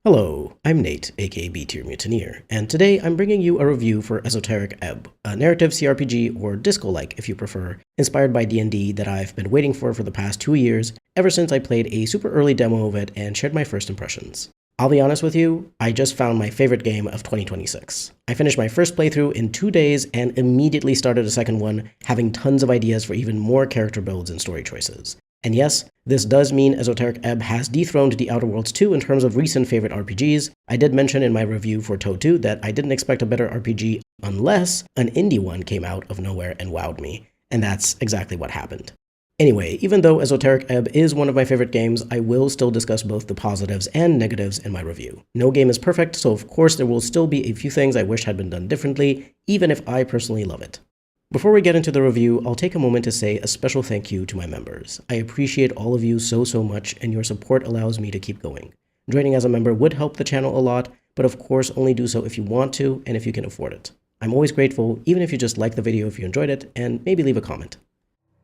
Hello, I'm Nate, aka B-Tier Mutineer, and today I'm bringing you a review for Esoteric Ebb, a narrative CRPG, or disco-like if you prefer, inspired by D&D that I've been waiting for the past 2 years, ever since I played a super early demo of it and shared my first impressions. I'll be honest with you, I just found my favorite game of 2026. I finished my first playthrough in 2 days and immediately started a second one, having tons of ideas for even more character builds and story choices. And yes, this does mean Esoteric Ebb has dethroned The Outer Worlds 2 in terms of recent favorite RPGs. I did mention in my review for Toad 2 that I didn't expect a better RPG unless an indie one came out of nowhere and wowed me, and that's exactly what happened. Anyway, even though Esoteric Ebb is one of my favorite games, I will still discuss both the positives and negatives in my review. No game is perfect, so of course there will still be a few things I wish had been done differently, even if I personally love it. Before we get into the review, I'll take a moment to say a special thank you to my members. I appreciate all of you so much, and your support allows me to keep going. Joining as a member would help the channel a lot, but of course only do so if you want to and if you can afford it. I'm always grateful, even if you just like the video if you enjoyed it, and maybe leave a comment.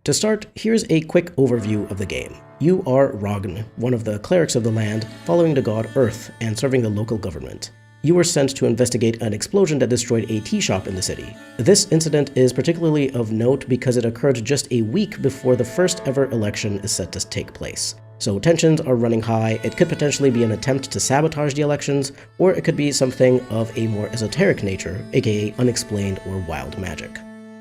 To start, here's a quick overview of the game. You are Rogn, one of the clerics of the land, following the god Earth and serving the local government. You were sent to investigate an explosion that destroyed a tea shop in the city. This incident is particularly of note because it occurred just a week before the first ever election is set to take place. So tensions are running high. It could potentially be an attempt to sabotage the elections, or it could be something of a more esoteric nature, aka unexplained or wild magic.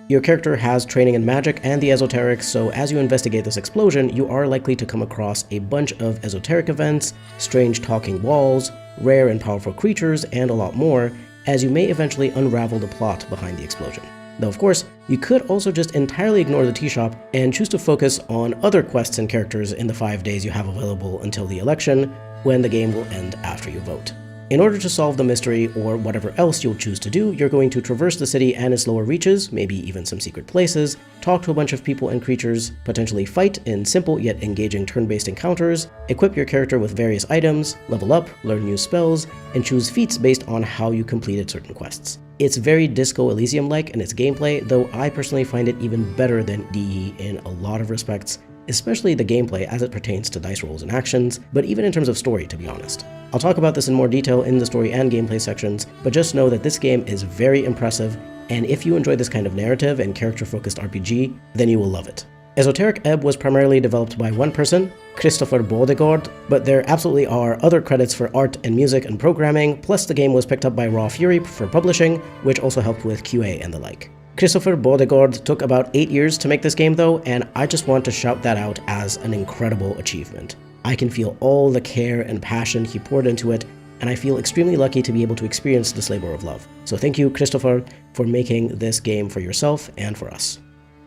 Your character has training in magic and the esoteric, so as you investigate this explosion, you are likely to come across a bunch of esoteric events, strange talking walls, rare and powerful creatures, and a lot more, as you may eventually unravel the plot behind the explosion. Though of course, you could also just entirely ignore the tea shop and choose to focus on other quests and characters in the 5 days you have available until the election, when the game will end after you vote. In order to solve the mystery, or whatever else you'll choose to do, you're going to traverse the city and its lower reaches, maybe even some secret places, talk to a bunch of people and creatures, potentially fight in simple yet engaging turn-based encounters, equip your character with various items, level up, learn new spells, and choose feats based on how you completed certain quests. It's very Disco Elysium-like in its gameplay, though I personally find it even better than DE in a lot of respects, especially the gameplay as it pertains to dice rolls and actions, but even in terms of story, to be honest. I'll talk about this in more detail in the story and gameplay sections, but just know that this game is very impressive, and if you enjoy this kind of narrative and character-focused RPG, then you will love it. Esoteric Ebb was primarily developed by one person, Christopher Baudegard, but there absolutely are other credits for art and music and programming, plus the game was picked up by Raw Fury for publishing, which also helped with QA and the like. Christopher Baudegard took about 8 years to make this game though, and I just want to shout that out as an incredible achievement. I can feel all the care and passion he poured into it, and I feel extremely lucky to be able to experience this labor of love. So thank you, Christopher, for making this game for yourself and for us.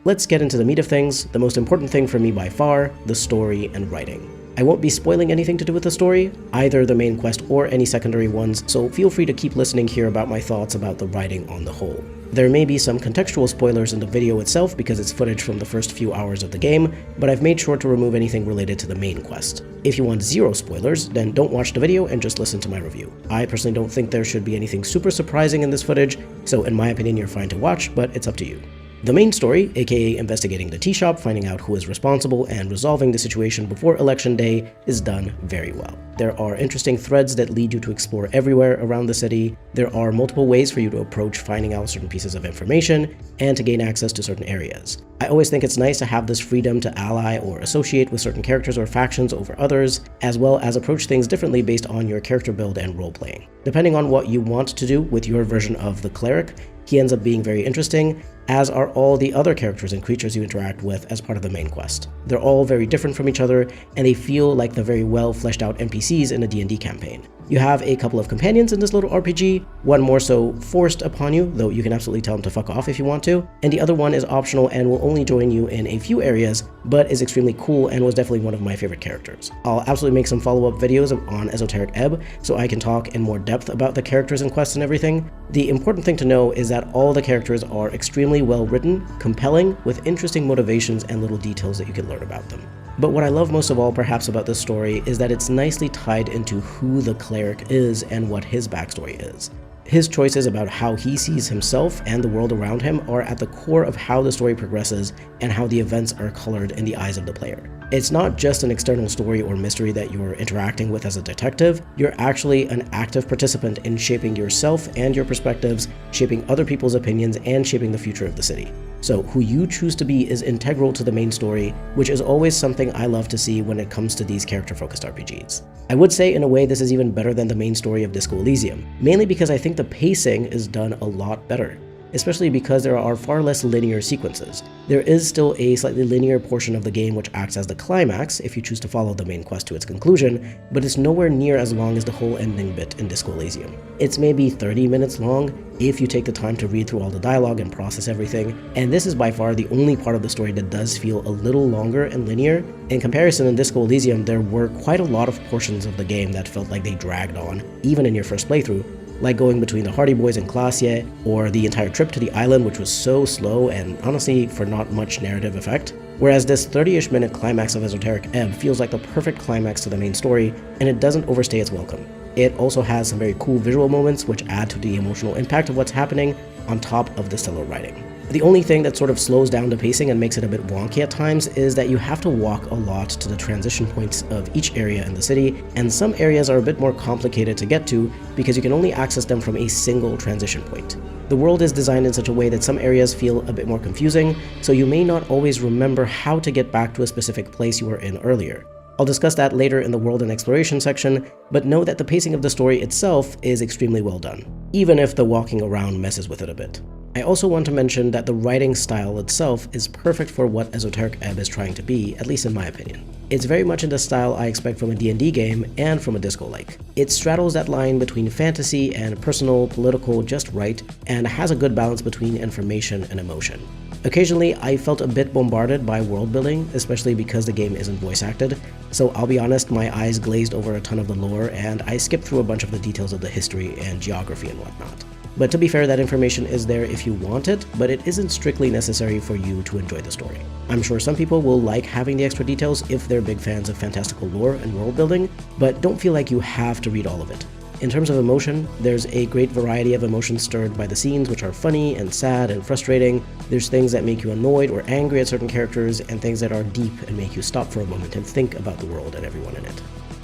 Let's get into the meat of things, the most important thing for me by far, the story and writing. I won't be spoiling anything to do with the story, either the main quest or any secondary ones, so feel free to keep listening here about my thoughts about the writing on the whole. There may be some contextual spoilers in the video itself because it's footage from the first few hours of the game, but I've made sure to remove anything related to the main quest. If you want zero spoilers, then don't watch the video and just listen to my review. I personally don't think there should be anything super surprising in this footage, so in my opinion you're fine to watch, but it's up to you. The main story, aka investigating the tea shop, finding out who is responsible, and resolving the situation before election day, is done very well. There are interesting threads that lead you to explore everywhere around the city. There are multiple ways for you to approach finding out certain pieces of information, and to gain access to certain areas. I always think it's nice to have this freedom to ally or associate with certain characters or factions over others, as well as approach things differently based on your character build and role-playing. Depending on what you want to do with your version of the cleric, he ends up being very interesting, as are all the other characters and creatures you interact with as part of the main quest. They're all very different from each other, and they feel like the very well fleshed out NPCs in a D&D campaign. You have a couple of companions in this little RPG, one more so forced upon you, though you can absolutely tell him to fuck off if you want to, and the other one is optional and will only join you in a few areas, but is extremely cool and was definitely one of my favorite characters. I'll absolutely make some follow-up videos on Esoteric Ebb, so I can talk in more depth about the characters and quests and everything. The important thing to know is that all the characters are extremely well written, compelling, with interesting motivations and little details that you can learn about them. But what I love most of all perhaps about this story is that it's nicely tied into who the cleric is and what his backstory is. His choices about how he sees himself and the world around him are at the core of how the story progresses and how the events are colored in the eyes of the player. It's not just an external story or mystery that you're interacting with as a detective, you're actually an active participant in shaping yourself and your perspectives, shaping other people's opinions, and shaping the future of the city. So who you choose to be is integral to the main story, which is always something I love to see when it comes to these character-focused RPGs. I would say in a way this is even better than the main story of Disco Elysium, mainly because I think the pacing is done a lot better, especially because there are far less linear sequences. There is still a slightly linear portion of the game which acts as the climax if you choose to follow the main quest to its conclusion, but it's nowhere near as long as the whole ending bit in Disco Elysium. It's maybe 30 minutes long if you take the time to read through all the dialogue and process everything, and this is by far the only part of the story that does feel a little longer and linear. In comparison, in Disco Elysium, there were quite a lot of portions of the game that felt like they dragged on, even in your first playthrough, like going between the Hardy Boys and Glacier, or the entire trip to the island, which was so slow and honestly for not much narrative effect. Whereas this 30-ish minute climax of Esoteric Ebb feels like the perfect climax to the main story, and it doesn't overstay its welcome. It also has some very cool visual moments which add to the emotional impact of what's happening on top of the stellar writing. The only thing that sort of slows down the pacing and makes it a bit wonky at times is that you have to walk a lot to the transition points of each area in the city, and some areas are a bit more complicated to get to because you can only access them from a single transition point. The world is designed in such a way that some areas feel a bit more confusing, so you may not always remember how to get back to a specific place you were in earlier. I'll discuss that later in the world and exploration section, but know that the pacing of the story itself is extremely well done, even if the walking around messes with it a bit. I also want to mention that the writing style itself is perfect for what Esoteric Ebb is trying to be, at least in my opinion. It's very much in the style I expect from a D&D game and from a disco-like. It straddles that line between fantasy and personal, political just right, and has a good balance between information and emotion. Occasionally, I felt a bit bombarded by world building, especially because the game isn't voice acted, so I'll be honest, my eyes glazed over a ton of the lore and I skipped through a bunch of the details of the history and geography and whatnot. But to be fair, that information is there if you want it, but it isn't strictly necessary for you to enjoy the story. I'm sure some people will like having the extra details if they're big fans of fantastical lore and world building, but don't feel like you have to read all of it. In terms of emotion, there's a great variety of emotions stirred by the scenes, which are funny and sad and frustrating. There's things that make you annoyed or angry at certain characters, and things that are deep and make you stop for a moment and think about the world and everyone in it.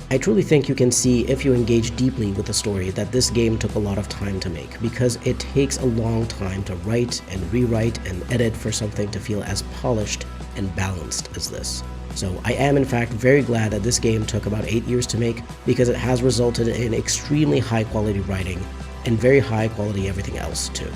I truly think you can see if you engage deeply with the story that this game took a lot of time to make, because it takes a long time to write and rewrite and edit for something to feel as polished and balanced as this. So I am in fact very glad that this game took about 8 years to make, because it has resulted in extremely high quality writing and very high quality everything else too.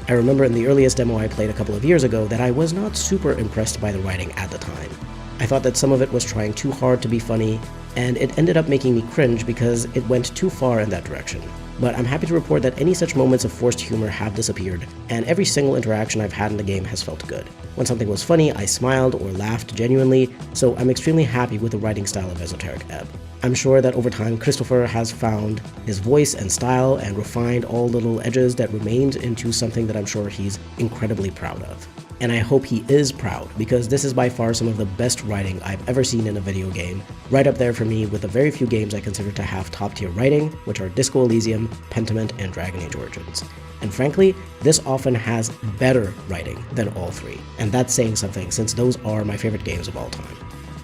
I remember in the earliest demo I played a couple of years ago that I was not super impressed by the writing at the time. I thought that some of it was trying too hard to be funny, and it ended up making me cringe because it went too far in that direction. But I'm happy to report that any such moments of forced humor have disappeared, and every single interaction I've had in the game has felt good. When something was funny, I smiled or laughed genuinely, so I'm extremely happy with the writing style of Esoteric Ebb. I'm sure that over time Christopher has found his voice and style and refined all little edges that remained into something that I'm sure he's incredibly proud of. And I hope he is proud, because this is by far some of the best writing I've ever seen in a video game, right up there for me with the very few games I consider to have top-tier writing, which are Disco Elysium, Pentiment, and Dragon Age Origins. And frankly, this often has better writing than all three, and that's saying something since those are my favorite games of all time.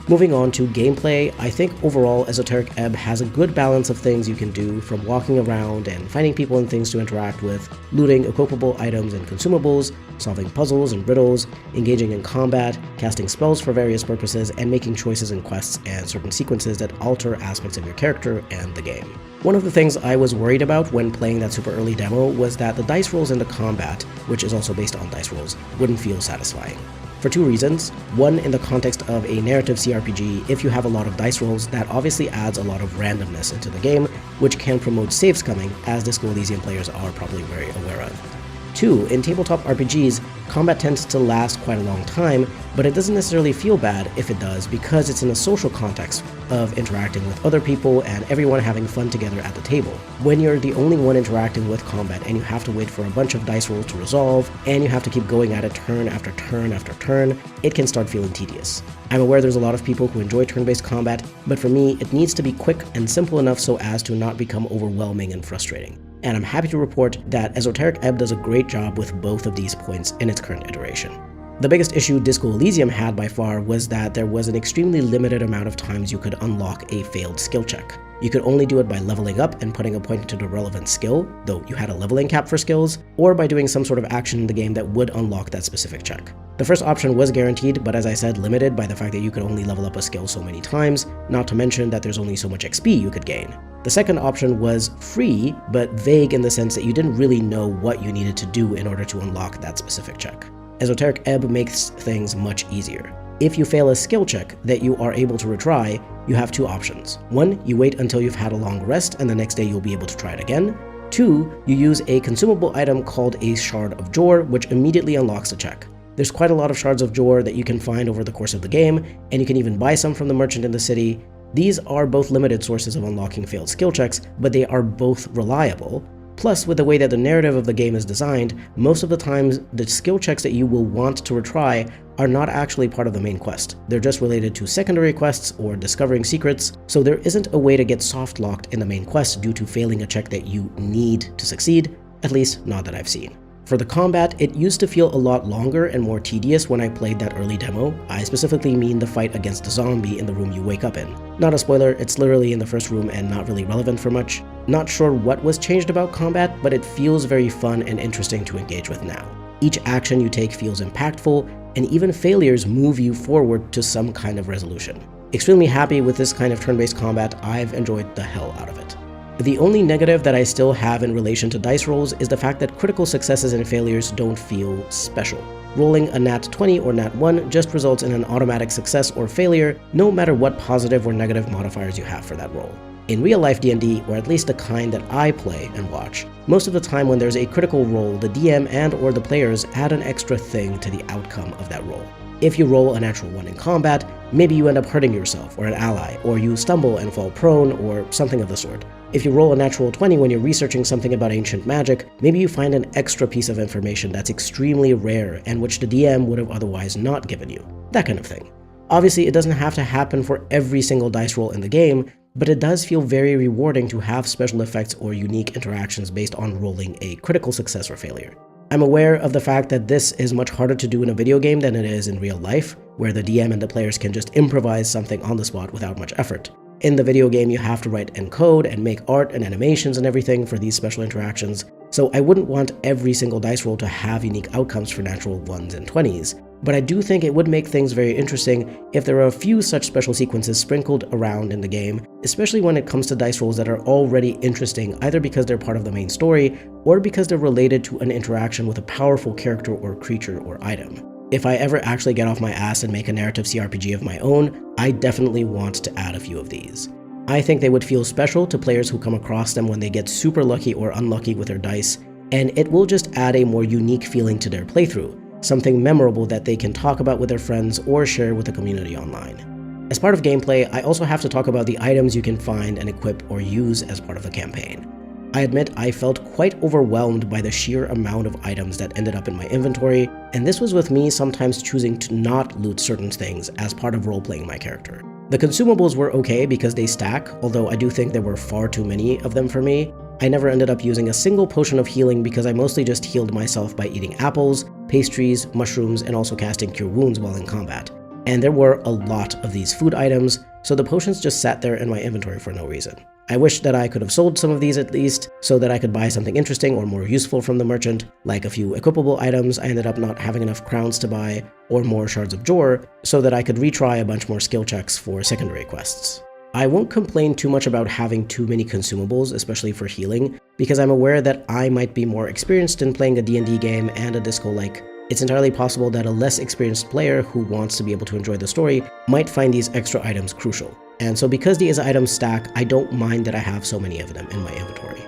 Moving on to gameplay, I think overall Esoteric Ebb has a good balance of things you can do, from walking around and finding people and things to interact with, looting equipable items and consumables, solving puzzles and riddles, engaging in combat, casting spells for various purposes, and making choices in quests and certain sequences that alter aspects of your character and the game. One of the things I was worried about when playing that super early demo was that the dice rolls in the combat, which is also based on dice rolls, wouldn't feel satisfying. For two reasons. One, in the context of a narrative CRPG, if you have a lot of dice rolls, that obviously adds a lot of randomness into the game, which can promote save scumming, as Disco Elysium players are probably very aware of. Two, in tabletop RPGs, combat tends to last quite a long time, but it doesn't necessarily feel bad if it does, because it's in a social context of interacting with other people and everyone having fun together at the table. When you're the only one interacting with combat and you have to wait for a bunch of dice rolls to resolve, and you have to keep going at it turn after turn after turn, it can start feeling tedious. I'm aware there's a lot of people who enjoy turn-based combat, but for me, it needs to be quick and simple enough so as to not become overwhelming and frustrating. and I'm happy to report that Esoteric Ebb does a great job with both of these points in its current iteration. The biggest issue Disco Elysium had by far was that there was an extremely limited amount of times you could unlock a failed skill check. You could only do it by leveling up and putting a point into the relevant skill, though you had a leveling cap for skills, or by doing some sort of action in the game that would unlock that specific check. The first option was guaranteed, but as I said, limited by the fact that you could only level up a skill so many times, not to mention that there's only so much XP you could gain. The second option was free, but vague in the sense that you didn't really know what you needed to do in order to unlock that specific check. Esoteric Ebb makes things much easier. If you fail a skill check that you are able to retry, you have two options. One, you wait until you've had a long rest and the next day you'll be able to try it again. Two, you use a consumable item called a Shard of Jor, which immediately unlocks the check. There's quite a lot of Shards of Jor that you can find over the course of the game, and you can even buy some from the merchant in the city. These are both limited sources of unlocking failed skill checks, but they are both reliable. Plus, with the way that the narrative of the game is designed, most of the times the skill checks that you will want to retry are not actually part of the main quest. They're just related to secondary quests or discovering secrets, so there isn't a way to get soft-locked in the main quest due to failing a check that you need to succeed, at least not that I've seen. For the combat, it used to feel a lot longer and more tedious when I played that early demo. I specifically mean the fight against the zombie in the room you wake up in. Not a spoiler, it's literally in the first room and not really relevant for much. Not sure what was changed about combat, but it feels very fun and interesting to engage with now. Each action you take feels impactful, and even failures move you forward to some kind of resolution. Extremely happy with this kind of turn-based combat. I've enjoyed the hell out of it. The only negative that I still have in relation to dice rolls is the fact that critical successes and failures don't feel special. Rolling a nat 20 or nat 1 just results in an automatic success or failure, no matter what positive or negative modifiers you have for that roll. In real-life D&D, or at least the kind that I play and watch, most of the time when there's a critical roll, the DM and or the players add an extra thing to the outcome of that roll. If you roll a natural 1 in combat, maybe you end up hurting yourself or an ally, or you stumble and fall prone, or something of the sort. If you roll a natural 20 when you're researching something about ancient magic, maybe you find an extra piece of information that's extremely rare and which the DM would have otherwise not given you. That kind of thing. Obviously, it doesn't have to happen for every single dice roll in the game, but it does feel very rewarding to have special effects or unique interactions based on rolling a critical success or failure. I'm aware of the fact that this is much harder to do in a video game than it is in real life, where the DM and the players can just improvise something on the spot without much effort. In the video game, you have to write and code and make art and animations and everything for these special interactions, so I wouldn't want every single dice roll to have unique outcomes for natural 1s and 20s, but I do think it would make things very interesting if there are a few such special sequences sprinkled around in the game, especially when it comes to dice rolls that are already interesting either because they're part of the main story or because they're related to an interaction with a powerful character or creature or item. If I ever actually get off my ass and make a narrative CRPG of my own, I definitely want to add a few of these. I think they would feel special to players who come across them when they get super lucky or unlucky with their dice, and it will just add a more unique feeling to their playthrough, something memorable that they can talk about with their friends or share with the community online. As part of gameplay, I also have to talk about the items you can find and equip or use as part of the campaign. I admit I felt quite overwhelmed by the sheer amount of items that ended up in my inventory, and this was with me sometimes choosing to not loot certain things as part of role-playing my character. The consumables were okay because they stack, although I do think there were far too many of them for me. I never ended up using a single potion of healing because I mostly just healed myself by eating apples, pastries, mushrooms, and also casting Cure Wounds while in combat. And there were a lot of these food items, so the potions just sat there in my inventory for no reason. I wish that I could have sold some of these at least, so that I could buy something interesting or more useful from the merchant, like a few equipable items I ended up not having enough crowns to buy, or more Shards of Jor, so that I could retry a bunch more skill checks for secondary quests. I won't complain too much about having too many consumables, especially for healing, because I'm aware that I might be more experienced in playing a D&D game and a disco-like. It's entirely possible that a less experienced player who wants to be able to enjoy the story might find these extra items crucial. And so because these items stack, I don't mind that I have so many of them in my inventory.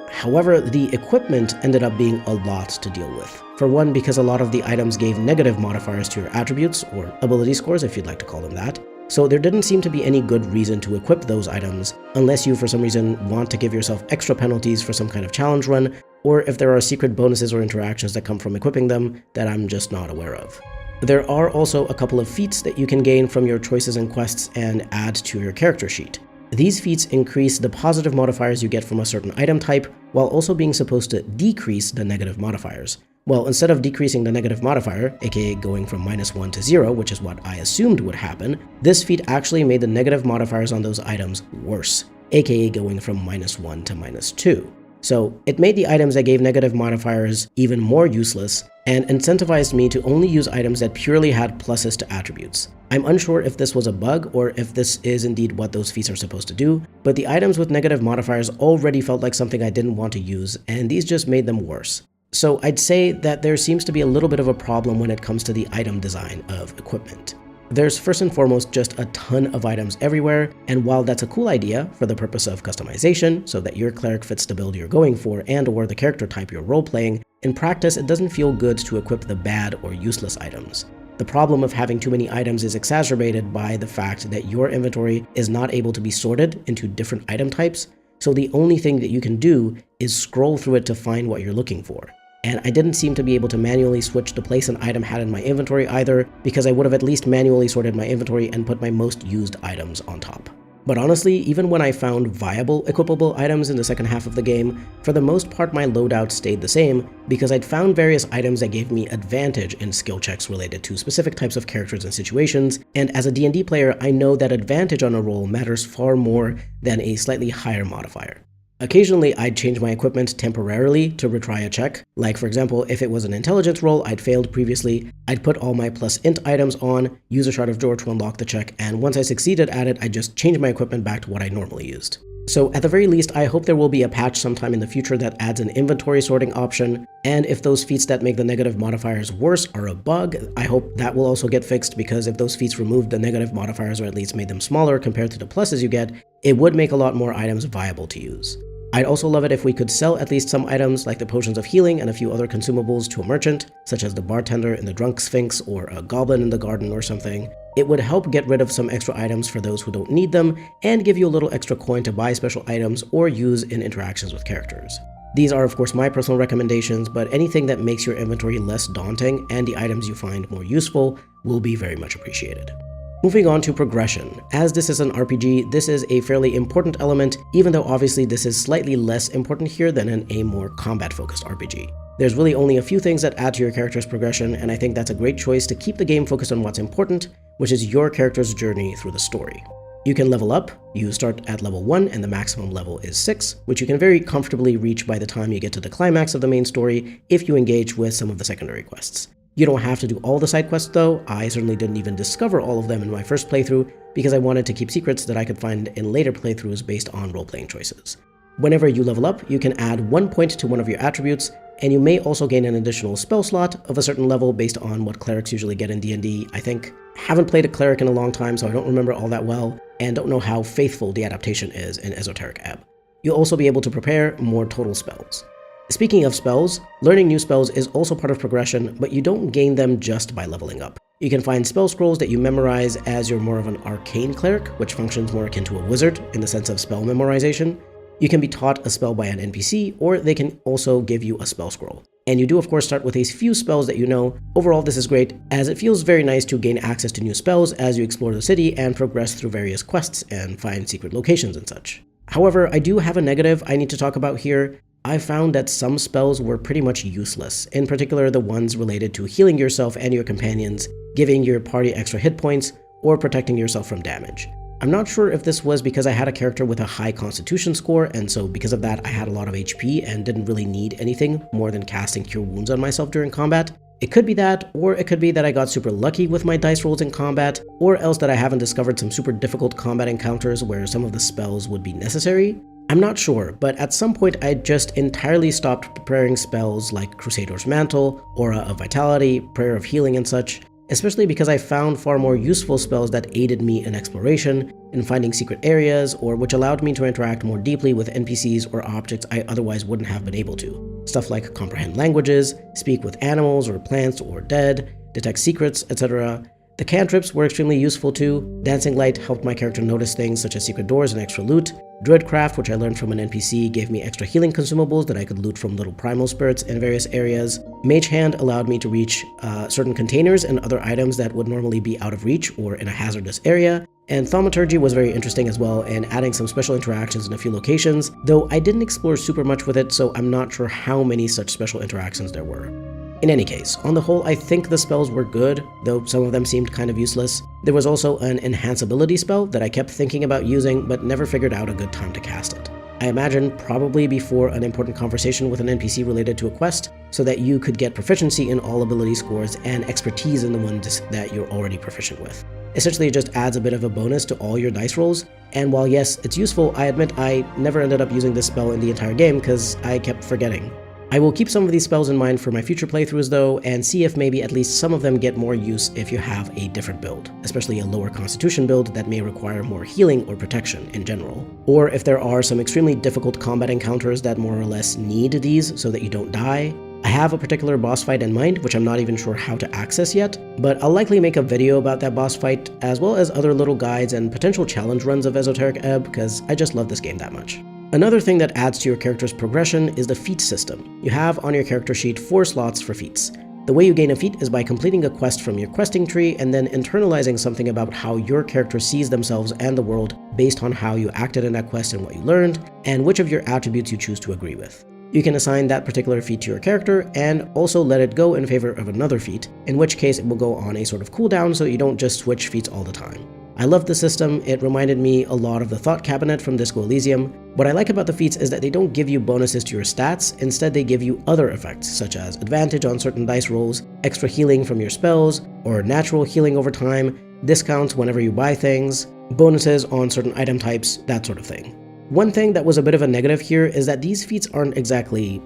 However, the equipment ended up being a lot to deal with. For one, because a lot of the items gave negative modifiers to your attributes, or ability scores if you'd like to call them that. So there didn't seem to be any good reason to equip those items, unless you for some reason want to give yourself extra penalties for some kind of challenge run, or if there are secret bonuses or interactions that come from equipping them that I'm just not aware of. There are also a couple of feats that you can gain from your choices and quests and add to your character sheet. These feats increase the positive modifiers you get from a certain item type, while also being supposed to decrease the negative modifiers. Well, instead of decreasing the negative modifier, aka going from -1 to 0, which is what I assumed would happen, this feat actually made the negative modifiers on those items worse, aka going from -1 to -2. So it made the items that gave negative modifiers even more useless, and incentivized me to only use items that purely had pluses to attributes. I'm unsure if this was a bug or if this is indeed what those feats are supposed to do, but the items with negative modifiers already felt like something I didn't want to use, and these just made them worse. So I'd say that there seems to be a little bit of a problem when it comes to the item design of equipment. There's first and foremost just a ton of items everywhere, and while that's a cool idea for the purpose of customization, so that your cleric fits the build you're going for and or the character type you're role-playing, in practice it doesn't feel good to equip the bad or useless items. The problem of having too many items is exacerbated by the fact that your inventory is not able to be sorted into different item types, so the only thing that you can do is scroll through it to find what you're looking for. And I didn't seem to be able to manually switch the place an item had in my inventory either, because I would have at least manually sorted my inventory and put my most used items on top. But honestly, even when I found viable equipable items in the second half of the game, for the most part my loadout stayed the same, because I'd found various items that gave me advantage in skill checks related to specific types of characters and situations, and as a D&D player I know that advantage on a roll matters far more than a slightly higher modifier. Occasionally, I'd change my equipment temporarily to retry a check. Like for example, if it was an intelligence roll I'd failed previously, I'd put all my plus int items on, use a Shard of Drawer to unlock the check, and once I succeeded at it, I'd just change my equipment back to what I normally used. So at the very least, I hope there will be a patch sometime in the future that adds an inventory sorting option, and if those feats that make the negative modifiers worse are a bug, I hope that will also get fixed, because if those feats removed the negative modifiers or at least made them smaller compared to the pluses you get, it would make a lot more items viable to use. I'd also love it if we could sell at least some items like the potions of healing and a few other consumables to a merchant, such as the bartender in the drunk sphinx or a goblin in the garden or something. It would help get rid of some extra items for those who don't need them, and give you a little extra coin to buy special items or use in interactions with characters. These are of course my personal recommendations, but anything that makes your inventory less daunting and the items you find more useful will be very much appreciated. Moving on to progression. As this is an RPG, this is a fairly important element, even though obviously this is slightly less important here than in a more combat-focused RPG. There's really only a few things that add to your character's progression, and I think that's a great choice to keep the game focused on what's important, which is your character's journey through the story. You can level up. You start at level 1 and the maximum level is 6, which you can very comfortably reach by the time you get to the climax of the main story if you engage with some of the secondary quests. You don't have to do all the side quests though. I certainly didn't even discover all of them in my first playthrough because I wanted to keep secrets that I could find in later playthroughs based on role-playing choices. Whenever you level up, you can add 1 point to one of your attributes, and you may also gain an additional spell slot of a certain level based on what clerics usually get in D&D, I think. Haven't played a cleric in a long time, so I don't remember all that well, and don't know how faithful the adaptation is in Esoteric Ebb. You'll also be able to prepare more total spells. Speaking of spells, learning new spells is also part of progression, but you don't gain them just by leveling up. You can find spell scrolls that you memorize as you're more of an arcane cleric, which functions more akin to a wizard in the sense of spell memorization. You can be taught a spell by an NPC, or they can also give you a spell scroll. And you do of course start with a few spells that you know. Overall this is great, as it feels very nice to gain access to new spells as you explore the city and progress through various quests and find secret locations and such. However, I do have a negative I need to talk about here. I found that some spells were pretty much useless, in particular the ones related to healing yourself and your companions, giving your party extra hit points, or protecting yourself from damage. I'm not sure if this was because I had a character with a high constitution score, and so because of that I had a lot of HP and didn't really need anything more than casting Cure Wounds on myself during combat. It could be that, or it could be that I got super lucky with my dice rolls in combat, or else that I haven't discovered some super difficult combat encounters where some of the spells would be necessary. I'm not sure, but at some point I just entirely stopped preparing spells like Crusader's Mantle, Aura of Vitality, Prayer of Healing and such, especially because I found far more useful spells that aided me in exploration, in finding secret areas, or which allowed me to interact more deeply with NPCs or objects I otherwise wouldn't have been able to. Stuff like comprehend languages, speak with animals or plants or dead, detect secrets, etc. The cantrips were extremely useful too. Dancing Light helped my character notice things such as secret doors and extra loot. Druidcraft, which I learned from an NPC, gave me extra healing consumables that I could loot from little primal spirits in various areas. Mage Hand allowed me to reach certain containers and other items that would normally be out of reach or in a hazardous area. And Thaumaturgy was very interesting as well in adding some special interactions in a few locations, though I didn't explore super much with it, so I'm not sure how many such special interactions there were. In any case, on the whole, I think the spells were good, though some of them seemed kind of useless. There was also an enhanceability spell that I kept thinking about using, but never figured out a good time to cast it. I imagine probably before an important conversation with an NPC related to a quest, so that you could get proficiency in all ability scores and expertise in the ones that you're already proficient with. Essentially, it just adds a bit of a bonus to all your dice rolls, and while yes, it's useful, I admit I never ended up using this spell in the entire game because I kept forgetting. I will keep some of these spells in mind for my future playthroughs though, and see if maybe at least some of them get more use if you have a different build, especially a lower constitution build that may require more healing or protection in general. Or if there are some extremely difficult combat encounters that more or less need these so that you don't die. I have a particular boss fight in mind, which I'm not even sure how to access yet, but I'll likely make a video about that boss fight, as well as other little guides and potential challenge runs of Esoteric Ebb, because I just love this game that much. Another thing that adds to your character's progression is the feat system. You have on your character sheet 4 slots for feats. The way you gain a feat is by completing a quest from your questing tree and then internalizing something about how your character sees themselves and the world based on how you acted in that quest and what you learned, and which of your attributes you choose to agree with. You can assign that particular feat to your character and also let it go in favor of another feat, in which case it will go on a sort of cooldown so you don't just switch feats all the time. I love the system. It reminded me a lot of the Thought Cabinet from Disco Elysium. What I like about the feats is that they don't give you bonuses to your stats, instead they give you other effects such as advantage on certain dice rolls, extra healing from your spells, or natural healing over time, discounts whenever you buy things, bonuses on certain item types, that sort of thing. One thing that was a bit of a negative here is that these feats aren't exactly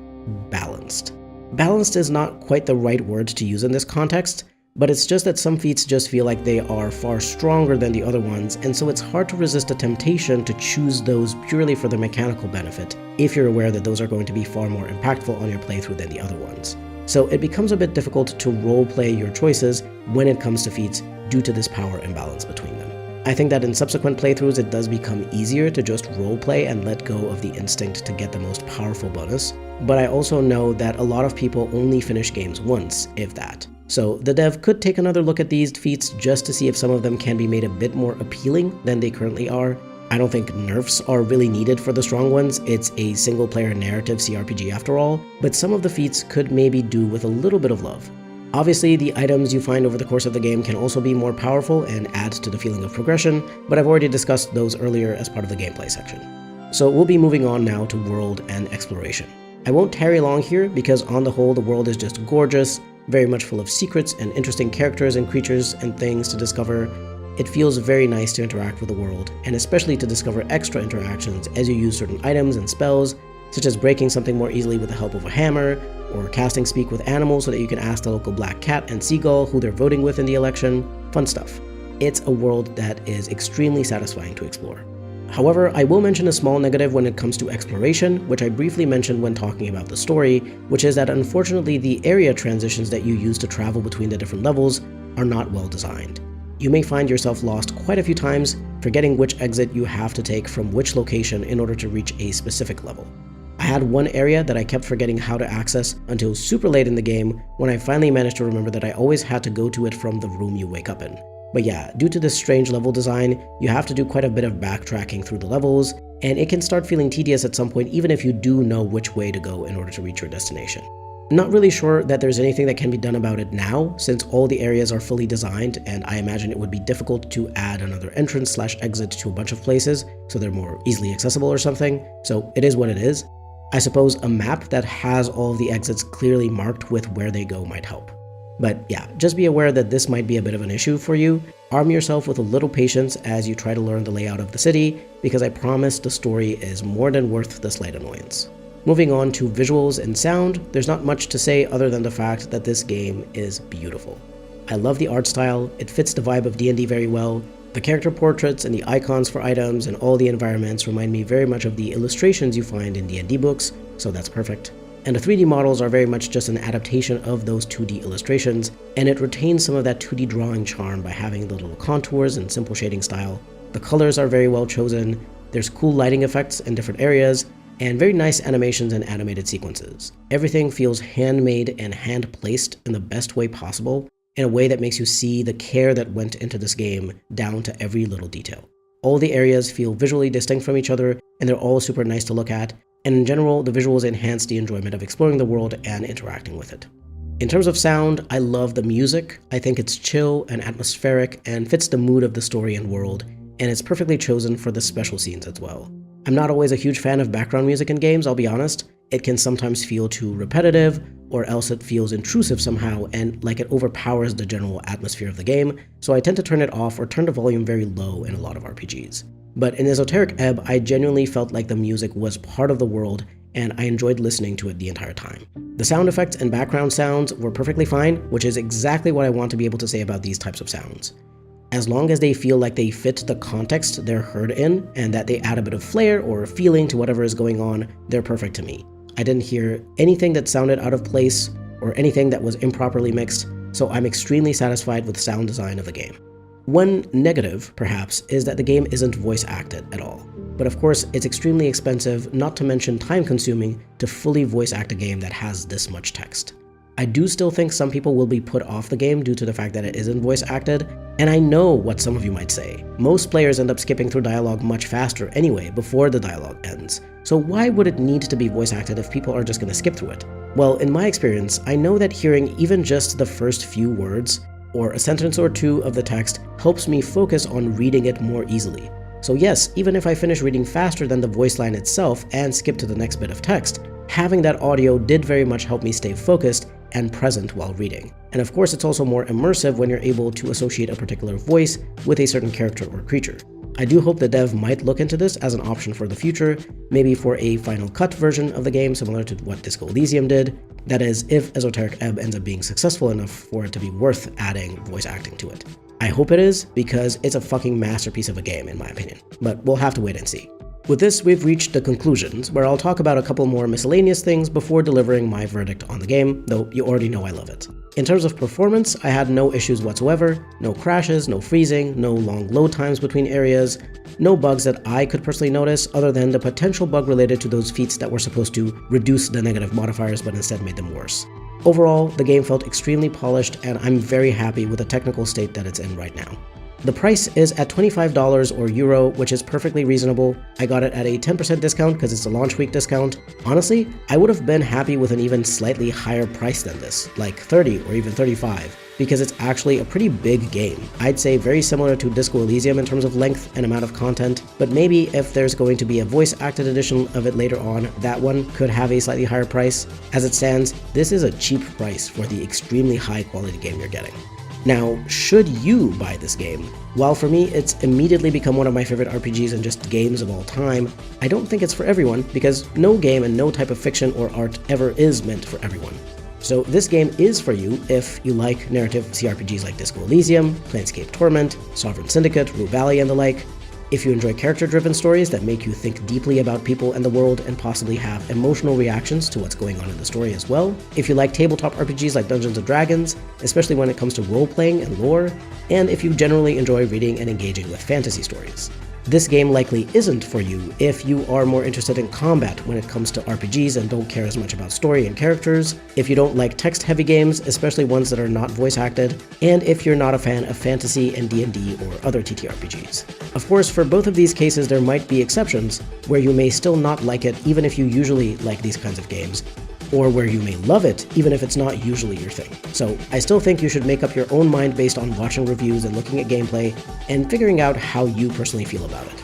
balanced. Balanced is not quite the right word to use in this context, but it's just that some feats just feel like they are far stronger than the other ones, and so it's hard to resist the temptation to choose those purely for their mechanical benefit, if you're aware that those are going to be far more impactful on your playthrough than the other ones. So it becomes a bit difficult to roleplay your choices when it comes to feats due to this power imbalance between them. I think that in subsequent playthroughs it does become easier to just roleplay and let go of the instinct to get the most powerful bonus, but I also know that a lot of people only finish games once, if that. So the dev could take another look at these feats just to see if some of them can be made a bit more appealing than they currently are. I don't think nerfs are really needed for the strong ones, it's a single-player narrative CRPG after all, but some of the feats could maybe do with a little bit of love. Obviously, the items you find over the course of the game can also be more powerful and add to the feeling of progression, but I've already discussed those earlier as part of the gameplay section. So we'll be moving on now to world and exploration. I won't tarry long here because on the whole the world is just gorgeous, very much full of secrets and interesting characters and creatures and things to discover. It feels very nice to interact with the world, and especially to discover extra interactions as you use certain items and spells, such as breaking something more easily with the help of a hammer, or casting Speak with Animals so that you can ask the local black cat and seagull who they're voting with in the election. Fun stuff. It's a world that is extremely satisfying to explore. However, I will mention a small negative when it comes to exploration, which I briefly mentioned when talking about the story, which is that unfortunately the area transitions that you use to travel between the different levels are not well designed. You may find yourself lost quite a few times, forgetting which exit you have to take from which location in order to reach a specific level. I had one area that I kept forgetting how to access until super late in the game, when I finally managed to remember that I always had to go to it from the room you wake up in. But yeah, due to this strange level design, you have to do quite a bit of backtracking through the levels, and it can start feeling tedious at some point even if you do know which way to go in order to reach your destination. I'm not really sure that there's anything that can be done about it now, since all the areas are fully designed, and I imagine it would be difficult to add another entrance/exit to a bunch of places, so they're more easily accessible or something, so it is what it is. I suppose a map that has all of the exits clearly marked with where they go might help. But yeah, just be aware that this might be a bit of an issue for you. Arm yourself with a little patience as you try to learn the layout of the city, because I promise the story is more than worth the slight annoyance. Moving on to visuals and sound, there's not much to say other than the fact that this game is beautiful. I love the art style, it fits the vibe of D&D very well. The character portraits and the icons for items and all the environments remind me very much of the illustrations you find in D&D books, so that's perfect. and the 3D models are very much just an adaptation of those 2D illustrations, and it retains some of that 2D drawing charm by having the little contours and simple shading style. The colors are very well chosen, there's cool lighting effects in different areas, and very nice animations and animated sequences. Everything feels handmade and hand-placed in the best way possible, in a way that makes you see the care that went into this game down to every little detail. All the areas feel visually distinct from each other, and they're all super nice to look at, and in general, the visuals enhance the enjoyment of exploring the world and interacting with it. In terms of sound, I love the music. I think it's chill and atmospheric and fits the mood of the story and world, and it's perfectly chosen for the special scenes as well. I'm not always a huge fan of background music in games, I'll be honest. It can sometimes feel too repetitive, or else it feels intrusive somehow and like it overpowers the general atmosphere of the game, so I tend to turn it off or turn the volume very low in a lot of RPGs. But in Esoteric Ebb, I genuinely felt like the music was part of the world, and I enjoyed listening to it the entire time. The sound effects and background sounds were perfectly fine, which is exactly what I want to be able to say about these types of sounds. As long as they feel like they fit the context they're heard in, and that they add a bit of flair or feeling to whatever is going on, they're perfect to me. I didn't hear anything that sounded out of place, or anything that was improperly mixed, so I'm extremely satisfied with the sound design of the game. One negative, perhaps, is that the game isn't voice acted at all. But of course, it's extremely expensive, not to mention time-consuming, to fully voice act a game that has this much text. I do still think some people will be put off the game due to the fact that it isn't voice acted, and I know what some of you might say. Most players end up skipping through dialogue much faster anyway before the dialogue ends, so why would it need to be voice acted if people are just going to skip through it? Well, in my experience, I know that hearing even just the first few words, or a sentence or two of the text, helps me focus on reading it more easily. So yes, even if I finish reading faster than the voice line itself and skip to the next bit of text, having that audio did very much help me stay focused and present while reading. And of course, it's also more immersive when you're able to associate a particular voice with a certain character or creature. I do hope the dev might look into this as an option for the future, maybe for a final cut version of the game similar to what Disco Elysium did. That is, if Esoteric Ebb ends up being successful enough for it to be worth adding voice acting to it. I hope it is, because it's a fucking masterpiece of a game in my opinion, but we'll have to wait and see. With this, we've reached the conclusions, where I'll talk about a couple more miscellaneous things before delivering my verdict on the game, though you already know I love it. In terms of performance, I had no issues whatsoever, no crashes, no freezing, no long load times between areas, no bugs that I could personally notice other than the potential bug related to those feats that were supposed to reduce the negative modifiers but instead made them worse. Overall, the game felt extremely polished, and I'm very happy with the technical state that it's in right now. The price is at $25 or euro, which is perfectly reasonable. I got it at a 10% discount because it's a launch week discount. Honestly, I would have been happy with an even slightly higher price than this, like 30 or even 35, because it's actually a pretty big game. I'd say very similar to Disco Elysium in terms of length and amount of content, but maybe if there's going to be a voice-acted edition of it later on, that one could have a slightly higher price. As it stands, this is a cheap price for the extremely high-quality game you're getting. Now, should you buy this game? While for me, it's immediately become one of my favorite RPGs and just games of all time, I don't think it's for everyone, because no game and no type of fiction or art ever is meant for everyone. So this game is for you if you like narrative CRPGs like Disco Elysium, Planescape Torment, Sovereign Syndicate, Rue Valley, and the like. If you enjoy character-driven stories that make you think deeply about people and the world and possibly have emotional reactions to what's going on in the story as well. If you like tabletop RPGs like Dungeons & Dragons, especially when it comes to role-playing and lore. And if you generally enjoy reading and engaging with fantasy stories. This game likely isn't for you if you are more interested in combat when it comes to RPGs and don't care as much about story and characters, if you don't like text-heavy games, especially ones that are not voice-acted, and if you're not a fan of fantasy and D&D or other TTRPGs. Of course, for both of these cases there might be exceptions, where you may still not like it even if you usually like these kinds of games, or where you may love it even if it's not usually your thing. So I still think you should make up your own mind based on watching reviews and looking at gameplay and figuring out how you personally feel about it.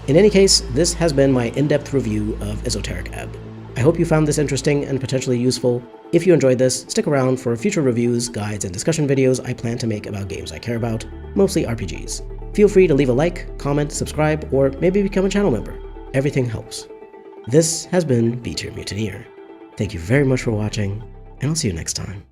In any case, this has been my in-depth review of Esoteric Ebb. I hope you found this interesting and potentially useful. If you enjoyed this, stick around for future reviews, guides, and discussion videos I plan to make about games I care about, mostly RPGs. Feel free to leave a like, comment, subscribe, or maybe become a channel member. Everything helps. This has been B-Tier Mutineer. Thank you very much for watching, and I'll see you next time.